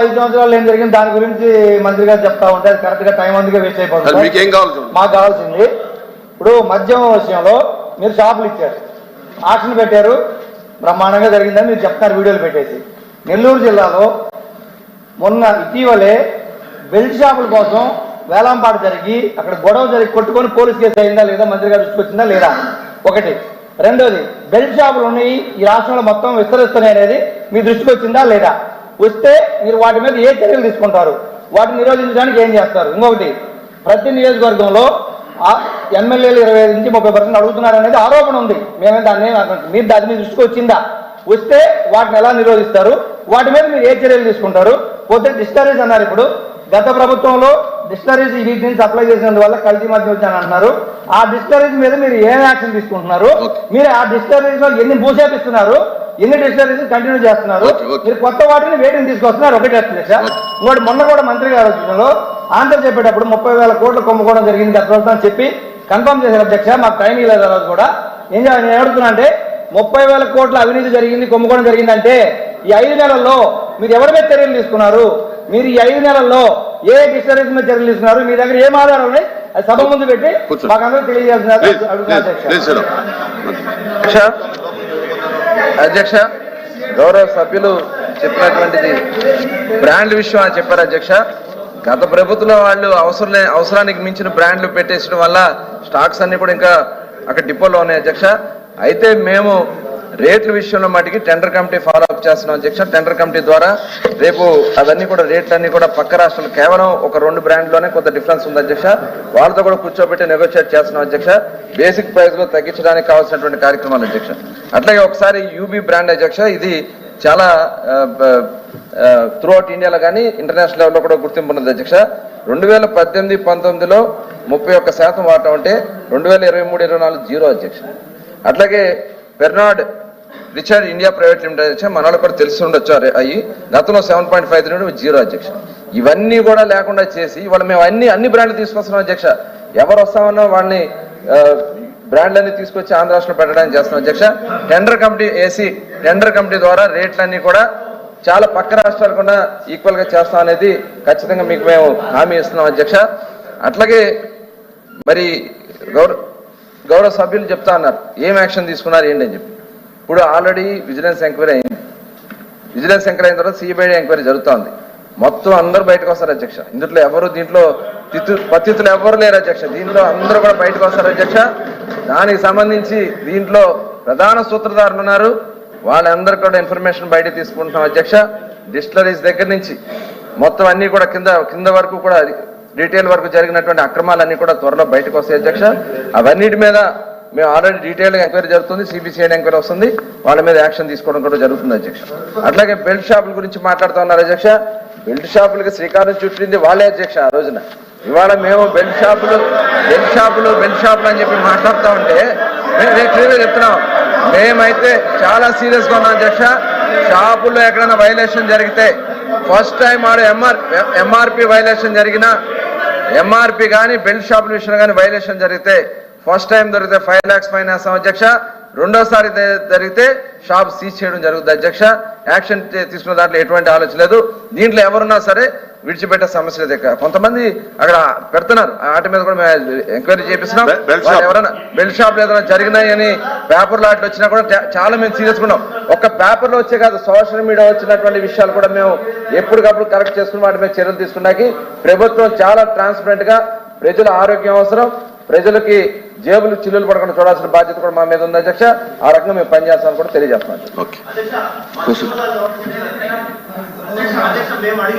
5 సంవత్సరాలు ఏం జరిగింది దాని గురించి మంత్రి గారు చెప్తా ఉంటే అది కరెక్ట్ గా టైం అందుకే వేస్ట్ అయిపోతుంది. మాకు కావాల్సింది ఇప్పుడు మద్యం విషయంలో మీరు షాపులు ఇచ్చారు, ఆక్షన్ పెట్టారు, బ్రహ్మాండంగా జరిగిందని మీరు చెప్తారు వీడియోలు పెట్టేసి. నెల్లూరు జిల్లాలో మొన్న ఇటీవలే బెల్ట్ షాపుల కోసం వేలంపాట జరిగి అక్కడ గొడవ జరిగి కొట్టుకొని పోలీస్ కేసు అయిందా లేదా మంత్రి గారు దృష్టికి వచ్చిందా లేదా? ఒకటి. రెండోది, బెల్ట్ షాపులు ఉన్నాయి ఈ రాష్ట్రంలో మొత్తం విస్తరిస్తున్నాయి అనేది మీ దృష్టికి వచ్చిందా లేదా? వస్తే మీరు వాటి మీద ఏ చర్యలు తీసుకుంటారు, వాటిని నిరోధించడానికి ఏం చేస్తారు? ఇంకొకటి, ప్రతి నియోజకవర్గంలో ఎమ్మెల్యేలు 25 నుంచి 30% అడుగుతున్నారు అనేది ఆరోపణ ఉంది. మేమే దాన్ని మీరు దాని మీద దృష్టికి వచ్చిందా? వస్తే వాటిని ఎలా నిరోధిస్తారు, వాటి మీద మీరు ఏ చర్యలు తీసుకుంటారు? పోతే డిస్టరీస్ అన్నారు. ఇప్పుడు గత ప్రభుత్వంలో డిస్టరీస్ వీటి నుంచి సప్లై చేసినందువల్ల కల్తీ మద్యం వచ్చాను అంటున్నారు. ఆ డిస్టరీస్ మీద మీరు ఏం యాక్షన్ తీసుకుంటున్నారు? మీరు ఆ డిస్టరీస్ లో ఎన్ని భూసేపిస్తున్నారు, ఎన్ని డిస్టరీస్ కంటిన్యూ చేస్తున్నారు? మీరు కొత్త వాటిని వేటిని తీసుకొస్తున్నారు? ఒకటి అధ్యక్ష. ఇంకోటి, మొన్న కూడా మంత్రి గారు వచ్చినలో ఆన్సర్ చెప్పేటప్పుడు 30,000 కోట్లు కుంభకోణం జరిగింది గత ప్రభుత్వం చెప్పి కన్ఫర్మ్ చేశారు అధ్యక్ష. మాకు టైం లేదు ఆ రోజు కూడా. నేను అడుగుతున్నా అంటే 30,000 కోట్ల అవినీతి జరిగింది, కుంభకోణం జరిగిందంటే ఈ 5 నెలల్లో మీరు ఎవరి మీద చర్యలు తీసుకున్నారు? మీరు ఈ 5 నెలల్లో ఏ డిస్టరీస్ మీద చర్యలు తీసుకున్నారు? మీ దగ్గర ఏం ఆధారాలు ఉన్నాయి? అది సభ ముందు పెట్టి మాకందరూ తెలియజేస్తున్నారు అధ్యక్ష. గౌరవ సభ్యులు చెప్పినటువంటిది బ్రాండ్ల విషయం అని చెప్పారు అధ్యక్ష. గత ప్రభుత్వంలో వాళ్ళు అవసరానికి మించిన బ్రాండ్లు పెట్టేసడం వల్ల స్టాక్స్ అన్ని కూడా ఇంకా అక్కడ డిపోలో ఉన్నాయి అధ్యక్ష. అయితే మేము రేట్ల విషయంలో మటుకి టెండర్ కమిటీ ఫాలో అప్ చేస్తున్నాం అధ్యక్ష. టెండర్ కమిటీ ద్వారా రేపు అవన్నీ కూడా రేట్లన్నీ కూడా పక్క రాష్ట్రాలు కేవలం ఒక 2 బ్రాండ్లోనే కొంత డిఫరెన్స్ ఉంది అధ్యక్ష. వాళ్ళతో కూడా కూర్చోబెట్టి నెగోషియేట్ చేస్తున్నాం అధ్యక్ష. బేసిక్ ప్రైస్ లో తగ్గించడానికి కావాల్సినటువంటి కార్యక్రమాలు అధ్యక్ష. అట్లాగే ఒకసారి యూబీ బ్రాండ్ అధ్యక్ష, ఇది చాలా త్రూఅవుట్ ఇండియాలో కానీ ఇంటర్నేషనల్ లెవెల్లో కూడా గుర్తింపు ఉన్నది అధ్యక్ష. 2018-19లో 31% వాటా ఉంటే 2023-24 జీరో అధ్యక్ష. అట్లాగే పెర్నాడ్ రిచర్డ్ ఇండియా ప్రైవేట్ లిమిటెడ్ అధ్యక్ష, మన వాళ్ళు కూడా తెలిసి ఉండొచ్చు అయ్యి గతంలో 7.53 జీరో అధ్యక్ష. ఇవన్నీ కూడా లేకుండా చేసి ఇవాళ మేము అన్ని బ్రాండ్లు తీసుకొస్తున్నాం అధ్యక్ష. ఎవరు వస్తామన్నా వాళ్ళని బ్రాండ్లన్నీ తీసుకొచ్చి ఆంధ్ర రాష్ట్రంలో పెట్టడానికి చేస్తున్నాం అధ్యక్ష. టెండర్ కమిటీ వేసి టెండర్ కమిటీ ద్వారా రేట్లన్నీ కూడా చాలా పక్క రాష్ట్రాలు కూడా ఈక్వల్ గా చేస్తాం అనేది ఖచ్చితంగా మీకు మేము హామీ ఇస్తున్నాం అధ్యక్ష. అట్లాగే మరి గౌరవ సభ్యులు చెప్తా అన్నారు ఏం యాక్షన్ తీసుకున్నారు ఏంటి అని చెప్పి. ఇప్పుడు ఆల్రెడీ విజిలెన్స్ ఎంక్వైరీ అయింది. విజిలెన్స్ ఎంక్వైరీ అయిన తర్వాత సిబిఐడి ఎంక్వైరీ జరుగుతోంది. మొత్తం అందరూ బయటకు వస్తారు అధ్యక్ష. దీంట్లో పతితులు ఎవరు లేరు అధ్యక్ష. దీంట్లో అందరూ కూడా బయటకు వస్తారు అధ్యక్ష. దానికి సంబంధించి దీంట్లో ప్రధాన సూత్రధారులు ఉన్నారు, వాళ్ళందరూ కూడా ఇన్ఫర్మేషన్ బయట తీసుకుంటున్నాం అధ్యక్ష. డిస్టిలరీస్ దగ్గర నుంచి మొత్తం అన్ని కూడా కింద వరకు కూడా డీటెయిల్ వరకు జరిగినటువంటి అక్రమాలన్నీ కూడా త్వరలో బయటకు వస్తాయి అధ్యక్ష. అవన్నిటి మీద మేము ఆల్రెడీ డీటెయిల్గా ఎంక్వైరీ జరుగుతుంది, సిబిసిఐడి ఎంక్వైరీ వస్తుంది, వాళ్ళ మీద యాక్షన్ తీసుకోవడం కూడా జరుగుతుంది అధ్యక్ష. అట్లాగే బెల్ట్ షాపుల గురించి మాట్లాడుతూ ఉన్నారు అధ్యక్ష. బెల్ట్ షాపులకి శ్రీకారం చుట్టింది వాళ్ళే అధ్యక్ష ఆ రోజున. ఇవాళ మేము బెల్ట్ షాపులు అని చెప్పి మాట్లాడుతూ ఉంటే మేము క్లియర్గా చెప్తున్నాం, మేమైతే చాలా సీరియస్గా ఉన్నాం అధ్యక్ష. షాపుల్లో ఎక్కడైనా వైలేషన్ జరిగితే ఫస్ట్ టైం ఆడ ఎంఆర్పి వైలేషన్ జరిగినా, ఎంఆర్పి కానీ బెల్ట్ షాపుల విషయంలో కానీ వైలేషన్ జరిగితే ఫస్ట్ టైం జరిగితే 5 lakhs ఫైన్ వేస్తాం అధ్యక్ష. రెండోసారి జరిగితే షాప్ సీజ్ చేయడం జరుగుతుంది అధ్యక్ష. యాక్షన్ తీసుకున్న దాంట్లో ఎటువంటి ఆలోచన లేదు. దీంట్లో ఎవరున్నా సరే విడిచిపెట్టే సమస్య లేదు. కొంతమంది అక్కడ పెడుతున్నారు, వాటి మీద కూడా మేము ఎంక్వైరీ చేపిస్తున్నాం. ఎవరైనా బెల్ట్ షాప్లు ఏదైనా జరిగినాయని పేపర్లో అట్లా వచ్చినా కూడా చాలా మేము సీరియస్గా ఉన్నాం. ఒక పేపర్లో వచ్చే కాదు, సోషల్ మీడియా వచ్చినటువంటి విషయాలు కూడా మేము ఎప్పటికప్పుడు కరెక్ట్ చేసుకుని వాటి మీద చర్యలు తీసుకున్నాకి ప్రభుత్వం చాలా ట్రాన్స్పరెంట్ గా ప్రజల ఆరోగ్యం అవసరం, ప్రజలకి జేబులు చిల్లులు పడకుండా చూడాల్సిన బాధ్యత కూడా మా మీద ఉంది అధ్యక్ష. ఆ రకంగా మేము పనిచేస్తామని కూడా తెలియజేస్తున్నాం.